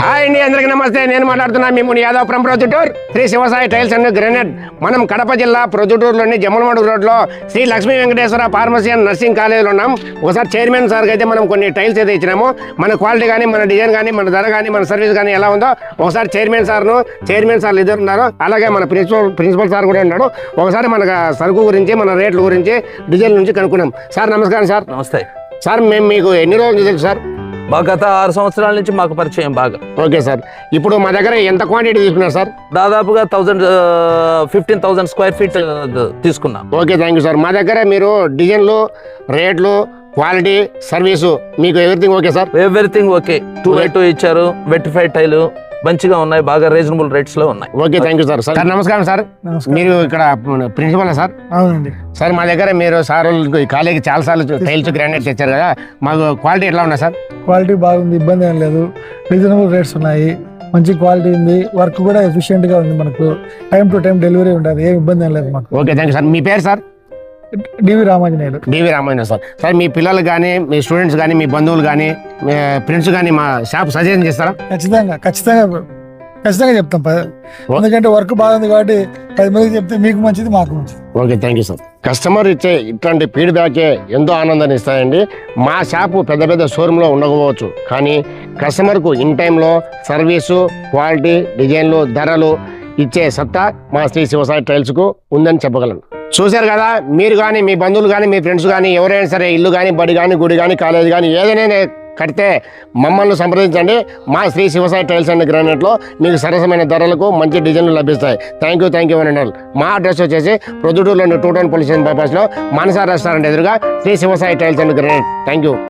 Hi అండి, అందరికీ నమస్తే. నేను మాట్లాడుతున్నా మీ Yadav from Proddatur Sri Sivasai tiles and granite. మనం కడప జిల్లా ప్రొద్దుటూరులోని జమ్మలమడుగు రోడ్లో Sri Lakshmi Venkateswara pharmacy and nursing కాలేజీలో ఉన్నాం. ఒకసారి చైర్మన్ సార్కి అయితే మనం కొన్ని టైల్స్ అయితే ఇచ్చినాము. మన క్వాలిటీ కానీ, మన డిజైన్ కానీ, మన ధర కానీ, మన సర్వీస్ కానీ ఎలా ఉందో ఒకసారి చైర్మన్ సార్లు ఇద్దరు ఉన్నారు. అలాగే మన ప్రిన్సిపల్ సార్ కూడా ఉన్నాడు. ఒకసారి మన సరుకు గురించి, మన రేట్ల గురించి, డిజైన్ నుంచి కనుక్కున్నాం. సార్ నమస్కారం. సార్ నమస్తే సార్. మేము మీకు ఎన్ని రోజులు తెలుసు సార్? గత 6 సంవత్సరాల నుంచి మాకు పరిచయం బాగా. Okay sir. ఇప్పుడు మా దగ్గర ఎంత క్వాంటిటీ తీసుకున్నారు సార్? దాదాపుగా 15,000 స్క్వేర్ ఫీట్ తీసుకున్నాం. Okay, thank you sir. మా దగ్గర మీరు డిజైన్లు, రేట్లు, క్వాలిటీ, సర్వీసు మీకు everything okay sir? Everything okay. 2x2 ఇచ్చారు, వెట్టిఫైడ్ టైలు మంచిగా ఉన్నాయి, బాగా రీజనబుల్ రేట్స్ లో ఉన్నాయి. Okay, thank you sir. Sir నమస్కారం సార్. మీరు ఇక్కడ ప్రిన్సిపల్ సార్? అవునండి సార్. మా దగ్గర మీరు సార్ కాలేజీకి చాలా సార్లు టైల్స్ గ్రానైట్ తెచ్చారు కదా, మాకు క్వాలిటీ ఎట్లా ఉన్నాయి సార్? క్వాలిటీ బాగుంది, ఇబ్బంది ఏం లేదు. రీజనబుల్ రేట్స్ ఉన్నాయి, మంచి క్వాలిటీ ఉంది, వర్క్ కూడా ఎఫిషియెంట్ గా ఉంది. మనకు టైం టు టైం డెలివరీ ఉంటుంది, ఏం ఇబ్బంది ఏం లేదు మాకు. Okay, thank you sir. మీ పేరు సార్? D V Ramanjaneyulu. D V Ramanjaneyulu sir. Sir మీ పిల్లలు కానీ, మీ స్టూడెంట్స్ కానీ, మీ బంధువులు కానీ, ఫ్రెండ్స్ కానీ మా షాప్ సజెషన్ చేస్తారా? ఖచ్చితంగా చెప్తాం. ఎందుకంటే వర్క్ బాగుంది కాబట్టి 10 మందికి చెప్తే మీకు మంచిది, మాకు మంచిది. Okay, thank you sir. Customer ఇచ్చే ఇట్లాంటి ఫీడ్బ్యాకే ఎంతో ఆనందాన్ని ఇస్తాయండి. మా షాపు పెద్ద పెద్ద షోరూంలో ఉండకపోవచ్చు, కానీ కస్టమర్కు ఇన్ టైంలో సర్వీసు, క్వాలిటీ, డిజైన్లు, ధరలు ఇచ్చే సత్తా మా శ్రీ శివసాయి టైల్స్కు ఉందని చెప్పగలను. చూశారు కదా, మీరు కానీ, మీ బంధువులు కానీ, మీ ఫ్రెండ్స్ కానీ, ఎవరైనా సరే ఇల్లు కానీ, బడి కానీ, గుడి కానీ, కాలేజీ కానీ ఏదైనా కడితే మమ్మల్ని సంప్రదించండి. మా శ్రీ శివసాయి టైల్స్ అండ్ గ్రానైట్లో మీకు సరసమైన ధరలకు మంచి డిజైన్లు లభిస్తాయి. థ్యాంక్ యూ అండి. మా అడ్రస్ వచ్చేసి ప్రొద్దుటూరులోని 2 టౌన్ పోలీస్ స్టేషన్ బైపాస్లో మానస రెస్టారెంట్ ఎదురుగా Sri Sivasai tiles and granite. Thank you.